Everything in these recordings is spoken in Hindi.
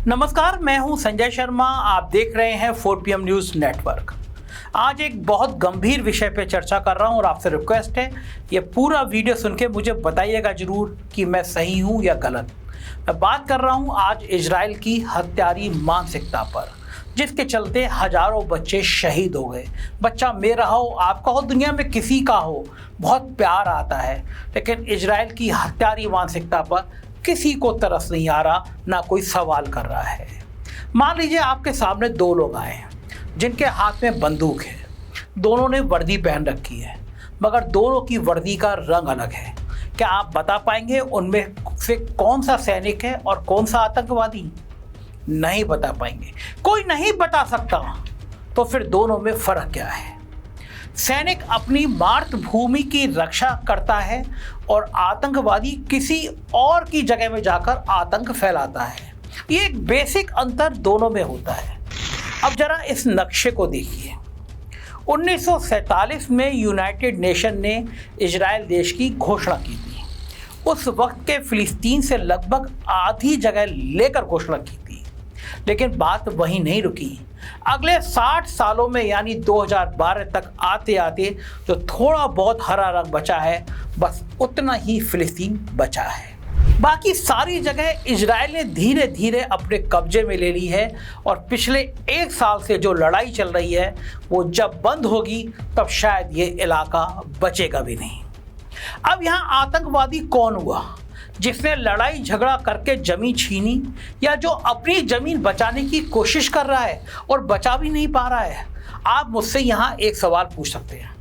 नमस्कार, मैं हूं संजय शर्मा। आप देख रहे हैं 4PM न्यूज़ नेटवर्क। आज एक बहुत गंभीर विषय पे चर्चा कर रहा हूं और आपसे रिक्वेस्ट है ये पूरा वीडियो सुन के मुझे बताइएगा ज़रूर कि मैं सही हूं या गलत। मैं बात कर रहा हूं आज इजराइल की हत्यारी मानसिकता पर, जिसके चलते हजारों बच्चे शहीद हो गए। बच्चा मेरा हो, आपका हो, दुनिया में किसी का हो, बहुत प्यार आता है, लेकिन इजराइल की हत्यारी मानसिकता पर किसी को तरस नहीं आ रहा, ना कोई सवाल कर रहा है। मान लीजिए आपके सामने दो लोग आए हैं जिनके हाथ में बंदूक है। दोनों ने वर्दी पहन रखी है, मगर दोनों की वर्दी का रंग अलग है। क्या आप बता पाएंगे उनमें से कौन सा सैनिक है और कौन सा आतंकवादी? नहीं बता पाएंगे। कोई नहीं बता सकता, तो फिर दोनों में फर्क क्या है? सैनिक अपनी मातृभूमि की रक्षा करता है और आतंकवादी किसी और की जगह में जाकर आतंक फैलाता है। ये एक बेसिक अंतर दोनों में होता है। अब जरा इस नक्शे को देखिए। 1947 में यूनाइटेड नेशन ने इजराइल देश की घोषणा की थी। उस वक्त के फिलिस्तीन से लगभग आधी जगह लेकर घोषणा की थी, लेकिन बात वहीं नहीं रुकी। अगले 60 सालों में यानी 2012 तक आते आते जो थोड़ा बहुत हरा रंग बचा है, बस उतना ही फिलिस्तीन बचा है। बाकी सारी जगह इजराइल ने धीरे धीरे अपने कब्जे में ले ली है और पिछले 1 साल से जो लड़ाई चल रही है वो जब बंद होगी तब शायद ये इलाका बचेगा भी नहीं। अब यहाँ आतंकवादी कौन हुआ जिसने लड़ाई झगड़ा करके जमीन छीनी, या जो अपनी जमीन बचाने की कोशिश कर रहा है और बचा भी नहीं पा रहा है? आप मुझसे यहाँ एक सवाल पूछ सकते हैं।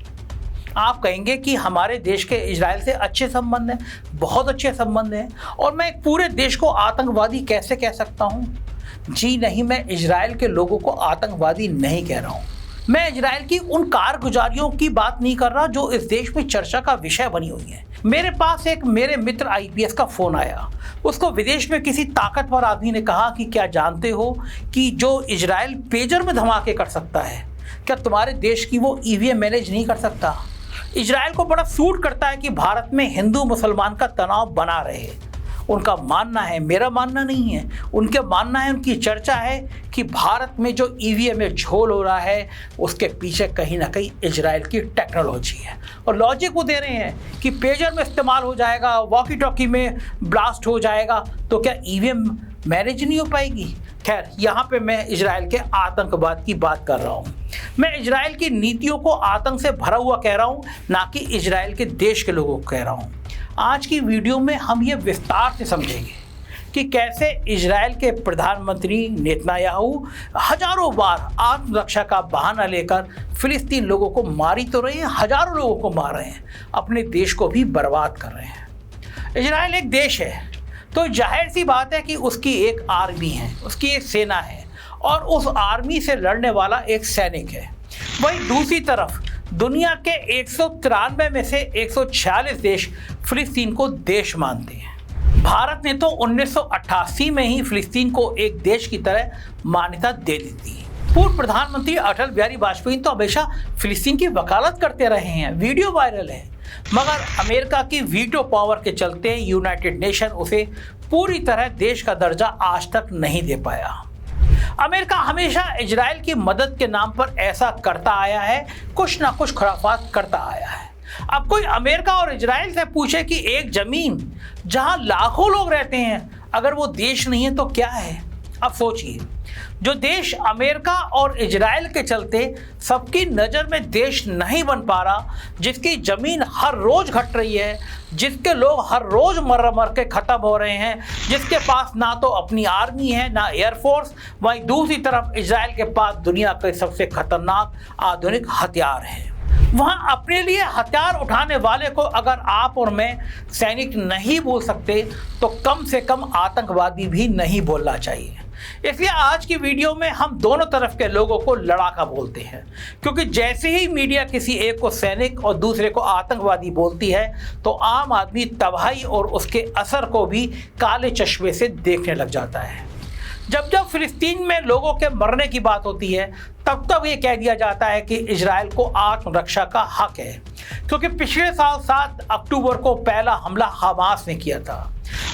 आप कहेंगे कि हमारे देश के इजराइल से अच्छे संबंध हैं, बहुत अच्छे संबंध हैं, और मैं पूरे देश को आतंकवादी कैसे कह सकता हूँ? जी नहीं, मैं इजराइल के लोगों को आतंकवादी नहीं कह रहा हूँ। मैं इजराइल की उन कारगुजारियों की बात नहीं कर रहा जो इस देश में चर्चा का विषय बनी हुई है। मेरे पास एक मेरे मित्र IPS का फोन आया। उसको विदेश में किसी ताकतवर आदमी ने कहा कि क्या जानते हो कि जो इजराइल पेजर में धमाके कर सकता है, क्या तुम्हारे देश की वो EVM मैनेज नहीं कर सकता? इजराइल को बड़ा सूट करता है कि भारत में हिंदू मुसलमान का तनाव बना रहे। उनका मानना है, मेरा मानना नहीं है, उनके मानना है, उनकी चर्चा है कि भारत में जो EVM में झोल हो रहा है उसके पीछे कहीं ना कहीं इजराइल की टेक्नोलॉजी है। और लॉजिक वो दे रहे हैं कि पेजर में इस्तेमाल हो जाएगा, वॉकी टॉकी में ब्लास्ट हो जाएगा, तो क्या EVM मैनेज नहीं हो पाएगी? खैर, यहाँ पे मैं इजराइल के आतंकवाद की बात कर रहा हूँ। मैं इजराइल की नीतियों को आतंक से भरा हुआ कह रहा हूँ, ना कि इजराइल के देश के लोगों को कह रहा हूँ। आज की वीडियो में हम ये विस्तार से समझेंगे कि कैसे इजराइल के प्रधानमंत्री नेतन्याहू हजारों बार आत्मरक्षा का बहाना लेकर फिलिस्तीन लोगों को मारी तो रहे हैं, हजारों लोगों को मार रहे हैं, अपने देश को भी बर्बाद कर रहे हैं। इजराइल एक देश है तो जाहिर सी बात है कि उसकी एक आर्मी है, उसकी एक सेना है, और उस आर्मी से लड़ने वाला एक सैनिक है। वहीं दूसरी तरफ दुनिया के 193 में से 146 देश फिलिस्तीन को देश मानते हैं। भारत ने तो 1988 में ही फिलिस्तीन को एक देश की तरह मान्यता दे दी थी। पूर्व प्रधानमंत्री अटल बिहारी वाजपेयी तो हमेशा फिलिस्तीन की वकालत करते रहे हैं, वीडियो वायरल है, मगर अमेरिका की वीटो पावर के चलते यूनाइटेड नेशन उसे पूरी तरह देश का दर्जा आज तक नहीं दे पाया। अमेरिका हमेशा इजराइल की मदद के नाम पर ऐसा करता आया है, कुछ ना कुछ खुराफात करता आया है। अब कोई अमेरिका और इजराइल से पूछे कि एक जमीन जहां लाखों लोग रहते हैं, अगर वो देश नहीं है तो क्या है? अब सोचिए, जो देश अमेरिका और इजराइल के चलते सबकी नज़र में देश नहीं बन पा रहा, जिसकी ज़मीन हर रोज़ घट रही है, जिसके लोग हर रोज़ मर मर के ख़त्म हो रहे हैं, जिसके पास ना तो अपनी आर्मी है ना एयरफोर्स, वहीं दूसरी तरफ इजराइल के पास दुनिया के सबसे खतरनाक आधुनिक हथियार हैं। वहाँ अपने लिए हथियार उठाने वाले को अगर आप और मैं सैनिक नहीं बोल सकते, तो कम से कम आतंकवादी भी नहीं बोलना चाहिए। इसलिए आज की वीडियो में हम दोनों तरफ के लोगों को लड़ाका बोलते हैं, क्योंकि जैसे ही मीडिया किसी एक को सैनिक और दूसरे को आतंकवादी बोलती है, तो आम आदमी तबाही और उसके असर को भी काले चश्मे से देखने लग जाता है। जब जब फिलिस्तीन में लोगों के मरने की बात होती है तब तब ये कह दिया जाता है कि इजराइल को आत्मरक्षा का हक है, क्योंकि पिछले साल 7 अक्टूबर को पहला हमला हमास ने किया था।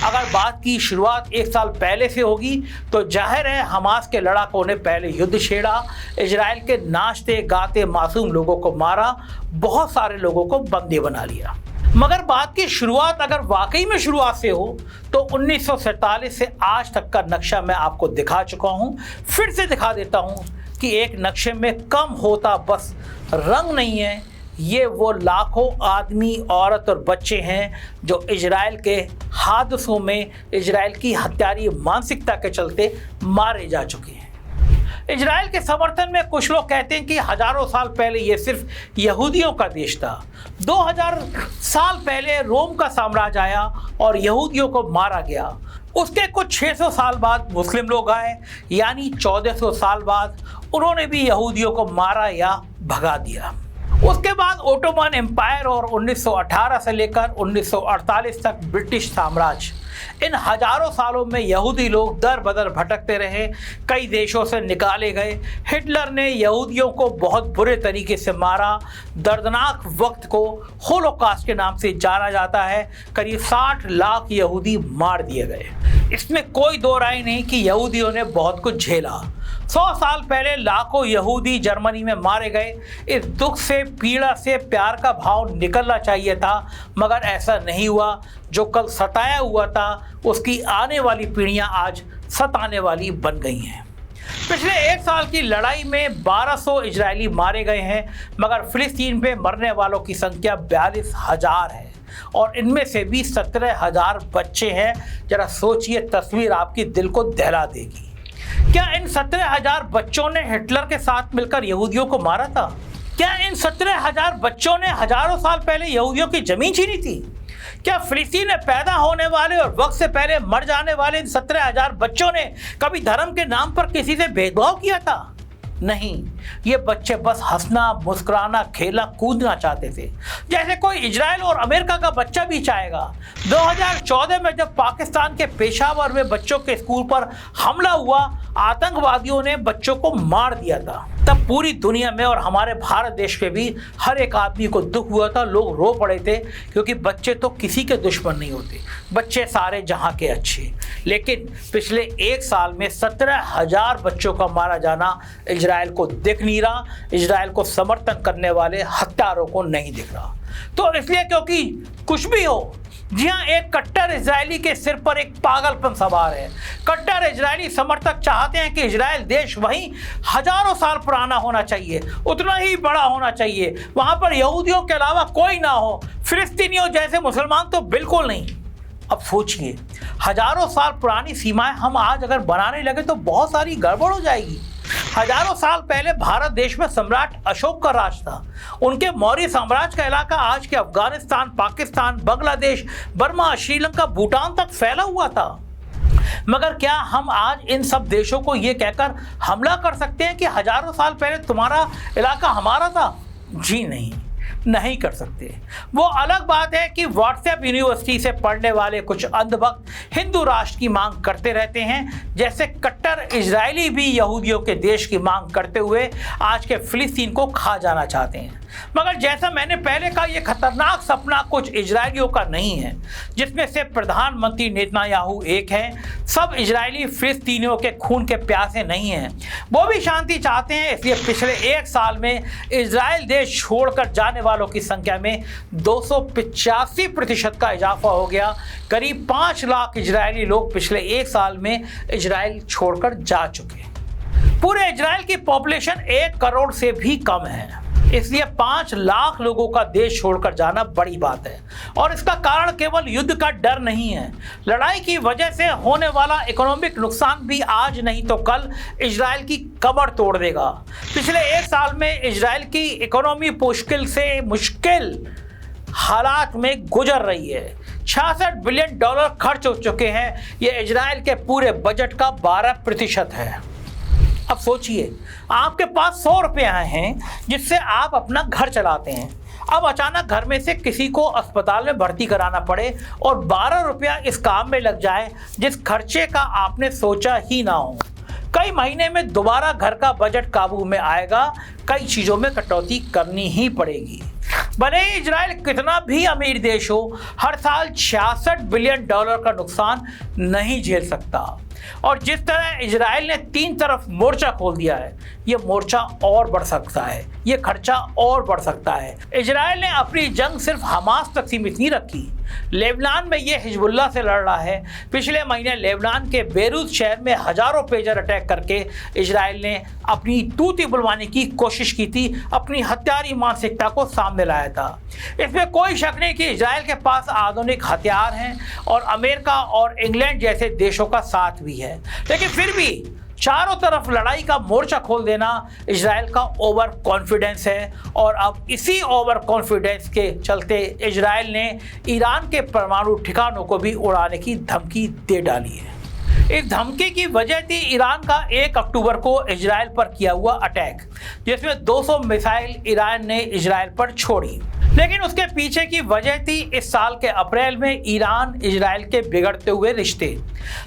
अगर बात की शुरुआत 1 साल पहले से होगी तो जाहिर है हमास के लड़ाकों ने पहले युद्ध छेड़ा, इजराइल के नाचते गाते मासूम लोगों को मारा, बहुत सारे लोगों को बंदी बना लिया। मगर बात की शुरुआत अगर वाकई में शुरुआत से हो तो 1947 से आज तक का नक्शा मैं आपको दिखा चुका हूं, फिर से दिखा देता हूं कि एक नक्शे में कम होता बस रंग नहीं है। ये वो लाखों आदमी, औरत और बच्चे हैं जो इजराइल के हादसों में, इजराइल की हत्यारी मानसिकता के चलते मारे जा चुके हैं। इजराइल के समर्थन में कुछ लोग कहते हैं कि हजारों साल पहले ये सिर्फ यहूदियों का देश था। 2000 साल पहले रोम का साम्राज्य आया और यहूदियों को मारा गया। उसके कुछ 600 साल बाद मुस्लिम लोग आए, यानी 1400 साल बाद उन्होंने भी यहूदियों को मारा या भगा दिया। उसके बाद ओटोमन एम्पायर और 1918 से लेकर 1948 तक ब्रिटिश साम्राज्य, इन हजारों सालों में यहूदी लोग दर बदर भटकते रहे, कई देशों से निकाले गए। हिटलर ने यहूदियों को बहुत बुरे तरीके से मारा। दर्दनाक वक्त को होलोकॉस्ट के नाम से जाना जाता है। करीब 60 लाख यहूदी मार दिए गए। इसमें कोई दो राय नहीं कि यहूदियों ने बहुत कुछ झेला। 100 साल पहले लाखों यहूदी जर्मनी में मारे गए। इस दुख से, पीड़ा से प्यार का भाव निकलना चाहिए था, मगर ऐसा नहीं हुआ। जो कल सताया हुआ था उसकी आने वाली पीढ़ियां आज सताने वाली बन गई हैं। पिछले 1 साल की लड़ाई में 1200 इजरायली मारे गए हैं, मगर फिलिस्तीन पे मरने वालों की संख्या 42,000 है और इनमें से भी 17,000 बच्चे हैं। जरा सोचिए, तस्वीर आपकी दिल को दहला देगी। क्या इन 17,000 बच्चों ने हिटलर के साथ मिलकर यहूदियों को मारा था? क्या इन 17,000 बच्चों ने हजारों साल पहले यहूदियों की जमीन छीनी थी? क्या फिलिस्तीन में पैदा होने वाले और वक्त से पहले मर जाने वाले इन 17,000 बच्चों ने कभी धर्म के नाम पर किसी से भेदभाव किया था? नहीं, ये बच्चे बस हंसना, मुस्कुराना, खेलना, कूदना चाहते थे, जैसे कोई इजराइल और अमेरिका का बच्चा भी चाहेगा। 2014 में जब पाकिस्तान के पेशावर में बच्चों के स्कूल पर हमला हुआ, आतंकवादियों ने बच्चों को मार दिया था, तब पूरी दुनिया में और हमारे भारत देश में भी हर एक आदमी को दुख हुआ था। लोग रो पड़े थे, क्योंकि बच्चे तो किसी के दुश्मन नहीं होते, बच्चे सारे जहां के अच्छे। लेकिन पिछले 1 साल में 17,000 बच्चों का मारा जाना इजराइल को दिख नहीं रहा, इजराइल को समर्थन करने वाले हत्यारों को नहीं दिख रहा। तो इसलिए, क्योंकि कुछ भी हो, जी हाँ, एक कट्टर इजरायली के सिर पर एक पागलपन सवार है। कट्टर इजरायली समर्थक चाहते हैं कि इजराइल देश वहीं हजारों साल पुराना होना चाहिए, उतना ही बड़ा होना चाहिए, वहां पर यहूदियों के अलावा कोई ना हो, फिलिस्तीनियों जैसे मुसलमान तो बिल्कुल नहीं। अब सोचिए, हजारों साल पुरानी सीमाएं हम आज अगर बनाने लगे तो बहुत सारी गड़बड़ हो जाएगी। हजारों साल पहले भारत देश में सम्राट अशोक का राज था। उनके मौर्य साम्राज्य का इलाका आज के अफगानिस्तान, पाकिस्तान, बांग्लादेश, बर्मा, श्रीलंका, भूटान तक फैला हुआ था। मगर क्या हम आज इन सब देशों को ये कहकर हमला कर सकते हैं कि हजारों साल पहले तुम्हारा इलाका हमारा था? जी नहीं कर सकते। वो अलग बात है कि व्हाट्सएप यूनिवर्सिटी से पढ़ने वाले कुछ अंधभक्त हिंदू राष्ट्र की मांग करते रहते हैं, जैसे कट्टर इजरायली भी यहूदियों के देश की मांग करते हुए आज के फिलिस्तीन को खा जाना चाहते हैं। मगर जैसा मैंने पहले कहा, यह खतरनाक सपना कुछ इजरायलियों का नहीं है, जिसमें से प्रधानमंत्री नेतन्याहू एक हैं। सब इजरायली फिलिस्तीनियों के खून के प्यासे नहीं हैं, वो भी शांति चाहते हैं। इसलिए पिछले 1 साल में इजराइल देश छोड़कर जाने वालों की संख्या में 285% का इजाफा हो गया। करीब 5 लाख इजरायली लोग पिछले 1 साल में इजराइल छोड़कर जा चुके। पूरे इजराइल की पॉपुलेशन 1 करोड़ से भी कम है, इसलिए 5 लाख लोगों का देश छोड़कर जाना बड़ी बात है। और इसका कारण केवल युद्ध का डर नहीं है, लड़ाई की वजह से होने वाला इकोनॉमिक नुकसान भी आज नहीं तो कल इजराइल की कमर तोड़ देगा। पिछले 1 साल में इजराइल की इकोनॉमी मुश्किल से मुश्किल हालात में गुजर रही है। $66 बिलियन खर्च हो चुके हैं। ये इजराइल के पूरे बजट का 12% है। अब सोचिए, आपके पास 100 रुपये हैं जिससे आप अपना घर चलाते हैं। अब अचानक घर में से किसी को अस्पताल में भर्ती कराना पड़े और 12 रुपया इस काम में लग जाए जिस खर्चे का आपने सोचा ही ना हो। कई महीने में दोबारा घर का बजट काबू में आएगा, कई चीज़ों में कटौती करनी ही पड़ेगी। भले ही इजराइल कितना भी अमीर देश हो, हर साल $66 बिलियन का नुकसान नहीं झेल सकता। और जिस तरह इजराइल ने 3 तरफ मोर्चा खोल दिया है, ये मोर्चा और बढ़ सकता है, ये खर्चा और बढ़ सकता है। इजराइल ने अपनी जंग सिर्फ हमास तक सीमित नहीं रखी, लेबनान में ये हिजबुल्लाह से लड़ रहा है। पिछले महीने लेबनान के बेरूत शहर में हजारों पेजर अटैक करके इजराइल ने अपनी तूती बुलवाने की कोशिश की थी, अपनी हत्यारी मानसिकता को सामने लाया था। इसमें कोई शक नहीं कि इजराइल के पास आधुनिक हथियार हैं और अमेरिका और इंग्लैंड जैसे देशों का साथ भी है, लेकिन फिर भी चारों तरफ लड़ाई का मोर्चा खोल देना इजराइल का ओवर कॉन्फिडेंस है। और अब इसी ओवर कॉन्फिडेंस के चलते इजराइल ने ईरान के परमाणु ठिकानों को भी उड़ाने की धमकी दे डाली है। इस धमकी की वजह थी ईरान का 1 अक्टूबर को इजराइल पर किया हुआ अटैक, जिसमें 200 मिसाइल ईरान ने इजराइल पर छोड़ी। लेकिन उसके पीछे की वजह थी इस साल के अप्रैल में ईरान इजराइल के बिगड़ते हुए रिश्ते।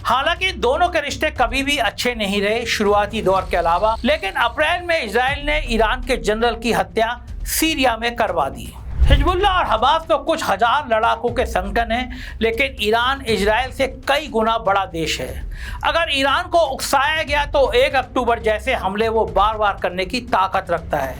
हालांकि दोनों के रिश्ते कभी भी अच्छे नहीं रहे शुरुआती दौर के अलावा, लेकिन अप्रैल में इजराइल ने ईरान के जनरल की हत्या सीरिया में करवा दी। हिजबुल्लाह और हमास तो कुछ हजार लड़ाकों के संगठन हैं, लेकिन ईरान इजराइल से कई गुना बड़ा देश है। अगर ईरान को उकसाया गया तो 1 अक्टूबर जैसे हमले वो बार बार करने की ताकत रखता है।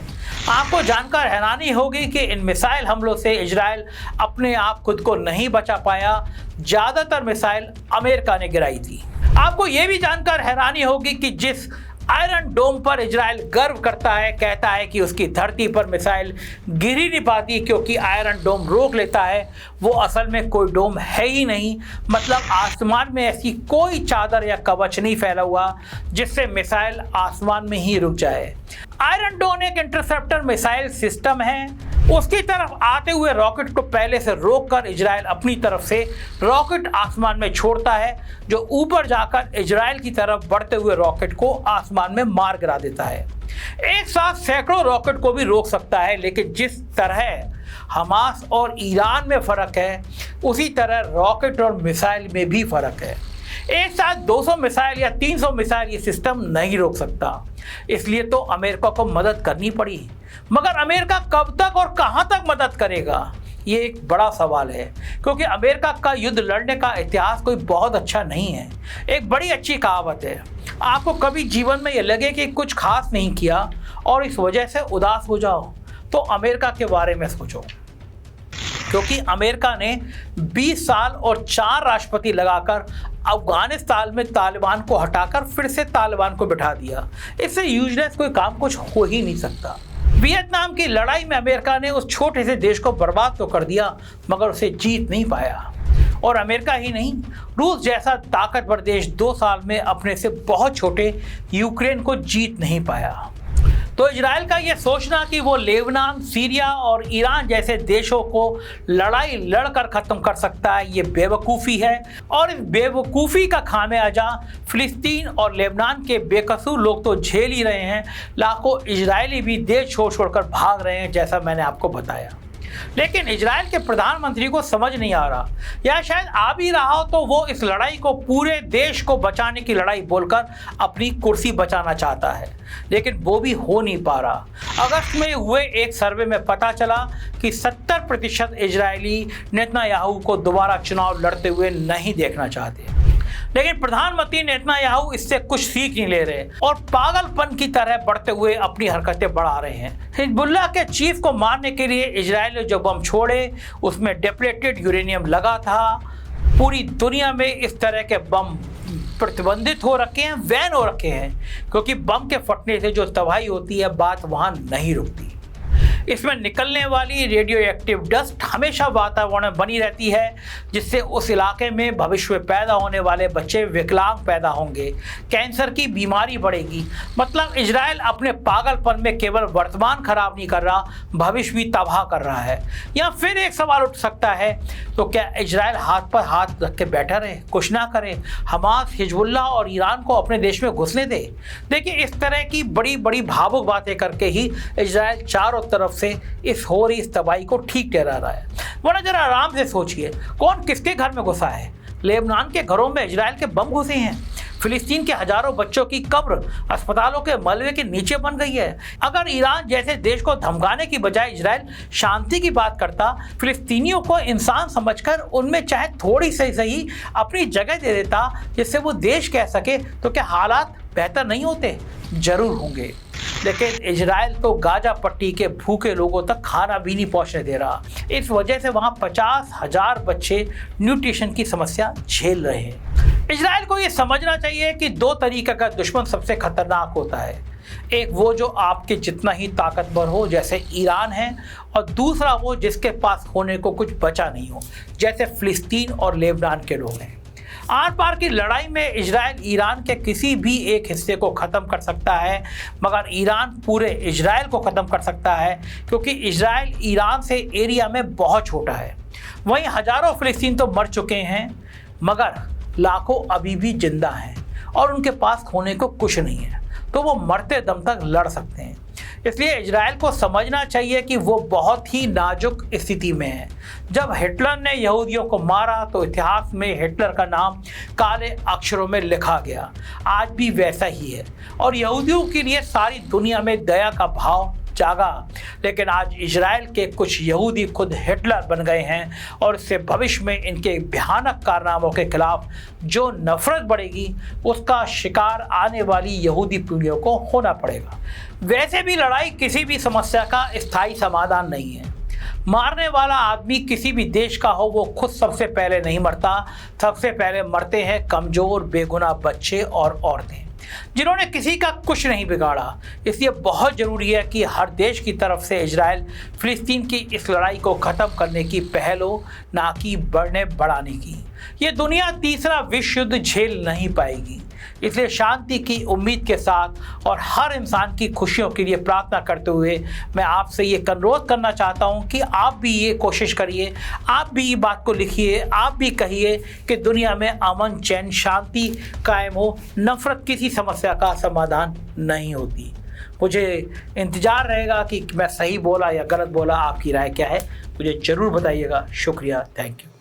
आपको जानकर हैरानी होगी कि इन मिसाइल हमलों से इजराइल अपने आप खुद को नहीं बचा पाया, ज़्यादातर मिसाइल अमेरिका ने गिराई थी। आपको ये भी जानकर हैरानी होगी कि जिस आयरन डोम पर इजराइल गर्व करता है, कहता है कि उसकी धरती पर मिसाइल गिर ही नहीं पाती क्योंकि आयरन डोम रोक लेता है, वो असल में कोई डोम है ही नहीं। मतलब आसमान में ऐसी कोई चादर या कवच नहीं फैला हुआ जिससे मिसाइल आसमान में ही रुक जाए। आयरन डोम एक इंटरसेप्टर मिसाइल सिस्टम है, उसकी तरफ आते हुए रॉकेट को पहले से रोककर इजराइल अपनी तरफ से रॉकेट आसमान में छोड़ता है, जो ऊपर जाकर इजराइल की तरफ बढ़ते हुए रॉकेट को आसमान में मार गिरा देता है। एक साथ सैकड़ों रॉकेट को भी रोक सकता है, लेकिन जिस तरह हमास और ईरान में फ़र्क है, उसी तरह रॉकेट और मिसाइल में भी फ़र्क है। एक साथ 200 मिसाइल या 300 मिसाइल ये सिस्टम नहीं रोक सकता, इसलिए तो अमेरिका को मदद करनी पड़ी। मगर अमेरिका कब तक और कहां तक मदद करेगा, ये एक बड़ा सवाल है, क्योंकि अमेरिका का युद्ध लड़ने का इतिहास कोई बहुत अच्छा नहीं है। एक बड़ी अच्छी कहावत है, आपको कभी जीवन में ये लगे कि कुछ खास नहीं किया और इस वजह से उदास हो जाओ, तो अमेरिका के बारे में सोचो, क्योंकि अमेरिका ने 20 साल और 4 राष्ट्रपति लगाकर अफगानिस्तान में तालिबान को हटाकर फिर से तालिबान को बिठा दिया। इससे यूजलेस कोई काम कुछ हो ही नहीं सकता। वियतनाम की लड़ाई में अमेरिका ने उस छोटे से देश को बर्बाद तो कर दिया, मगर उसे जीत नहीं पाया। और अमेरिका ही नहीं, रूस जैसा ताकतवर देश 2 साल में अपने से बहुत छोटे यूक्रेन को जीत नहीं पाया। तो इजराइल का ये सोचना कि वो लेबनान, सीरिया और ईरान जैसे देशों को लड़ाई लड़कर ख़त्म कर सकता है, ये बेवकूफ़ी है। और इस बेवकूफ़ी का खामियाजा फ़िलिस्तीन और लेबनान के बेकसूर लोग तो झेल ही रहे हैं, लाखों इजरायली भी देश छोड़ छोड़कर भाग रहे हैं, जैसा मैंने आपको बताया। लेकिन इजराइल के प्रधानमंत्री को समझ नहीं आ रहा, या शायद आ भी रहा हो तो वो इस लड़ाई को पूरे देश को बचाने की लड़ाई बोलकर अपनी कुर्सी बचाना चाहता है, लेकिन वो भी हो नहीं पा रहा। अगस्त में हुए एक सर्वे में पता चला कि 70% इजरायली नेतन्याहू को दोबारा चुनाव लड़ते हुए नहीं देखना चाहते। लेकिन प्रधानमंत्री नेतन्याहू इससे कुछ सीख नहीं ले रहे और पागलपन की तरह बढ़ते हुए अपनी हरकतें बढ़ा रहे हैं। हिजबुल्लाह के चीफ को मारने के लिए इजराइल ने जो बम छोड़े उसमें डिप्लेटेड यूरेनियम लगा था। पूरी दुनिया में इस तरह के बम प्रतिबंधित हो रखे हैं, बैन हो रखे हैं, क्योंकि बम के फटने से जो तबाही होती है बात वहाँ नहीं रुकती। इसमें निकलने वाली रेडियो एक्टिव डस्ट हमेशा वातावरण में बनी रहती है, जिससे उस इलाके में भविष्य में पैदा होने वाले बच्चे विकलांग पैदा होंगे, कैंसर की बीमारी बढ़ेगी। मतलब इजराइल अपने पागलपन में केवल वर्तमान खराब नहीं कर रहा, भविष्य भी तबाह कर रहा है। या फिर एक सवाल उठ सकता है, तो क्या इजराइल हाथ पर हाथ रख के बैठा रहे, कुछ ना करे, हमास, हिजबुल्लाह और ईरान को अपने देश में घुसने दे? देखिए, इस तरह की बड़ी बड़ी भावुक बातें करके ही इजराइल चारों तरफ से इस हो रही इस तबाही को ठीक ठहरा रहा है। वरना जरा आराम से सोचिए, कौन किसके घर में घुसा है? लेबनान के घरों में इजराइल के बम घुसे हैं, फिलिस्तीन के हजारों बच्चों की कब्र अस्पतालों के मलबे के नीचे बन गई है। अगर ईरान जैसे देश को धमकाने की बजाय इजराइल शांति की बात करता, फिलिस्तीनियों को इंसान समझकर उनमें चाहे थोड़ी सी सही अपनी जगह दे देता जिससे वो देश कह सके, तो क्या हालात बेहतर नहीं होते? जरूर होंगे। लेकिन इजराइल तो गाजा पट्टी के भूखे लोगों तक खाना भी नहीं पहुंचने दे रहा। इस वजह से वहां 50,000 बच्चे न्यूट्रिशन की समस्या झेल रहे हैं। इजराइल को ये समझना चाहिए कि दो तरीके का दुश्मन सबसे खतरनाक होता है। एक वो जो आपके जितना ही ताकतवर हो जैसे ईरान है, और दूसरा वो जिसके पास होने को कुछ बचा नहीं हो जैसे फिलिस्तीन और लेबनान के लोग हैं। आर पार की लड़ाई में इजराइल ईरान के किसी भी एक हिस्से को ख़त्म कर सकता है, मगर ईरान पूरे इजराइल को ख़त्म कर सकता है, क्योंकि इजराइल ईरान से एरिया में बहुत छोटा है। वहीं हज़ारों फिलिस्तीन तो मर चुके हैं, मगर लाखों अभी भी जिंदा हैं और उनके पास खोने को कुछ नहीं है, तो वो मरते दम तक लड़ सकते हैं। इसलिए इजराइल को समझना चाहिए कि वो बहुत ही नाजुक स्थिति में है। जब हिटलर ने यहूदियों को मारा तो इतिहास में हिटलर का नाम काले अक्षरों में लिखा गया। आज भी वैसा ही है और यहूदियों के लिए सारी दुनिया में दया का भाव जागा। लेकिन आज इजराइल के कुछ यहूदी खुद हिटलर बन गए हैं और इससे भविष्य में इनके भयानक कारनामों के खिलाफ जो नफरत बढ़ेगी उसका शिकार आने वाली यहूदी पीढ़ियों को होना पड़ेगा। वैसे भी लड़ाई किसी भी समस्या का स्थायी समाधान नहीं है। मारने वाला आदमी किसी भी देश का हो वो खुद सबसे पहले नहीं मरता, सबसे पहले मरते हैं कमज़ोर बेगुनाह बच्चे और औरतें जिन्होंने किसी का कुछ नहीं बिगाड़ा। इसलिए बहुत ज़रूरी है कि हर देश की तरफ से इजराइल फिलिस्तीन की इस लड़ाई को ख़त्म करने की पहल हो, ना कि बढ़ाने की। ये दुनिया तीसरा विश्व युद्ध झेल नहीं पाएगी। इसलिए शांति की उम्मीद के साथ और हर इंसान की खुशियों के लिए प्रार्थना करते हुए मैं आपसे ये अनुरोध करना चाहता हूँ कि आप भी ये कोशिश करिए, आप भी ये बात को लिखिए, आप भी कहिए कि दुनिया में अमन चैन शांति कायम हो। नफरत किसी समस्या का समाधान नहीं होती। मुझे इंतज़ार रहेगा कि मैं सही बोला या गलत बोला, आपकी राय क्या है मुझे ज़रूर बताइएगा। शुक्रिया, थैंक यू।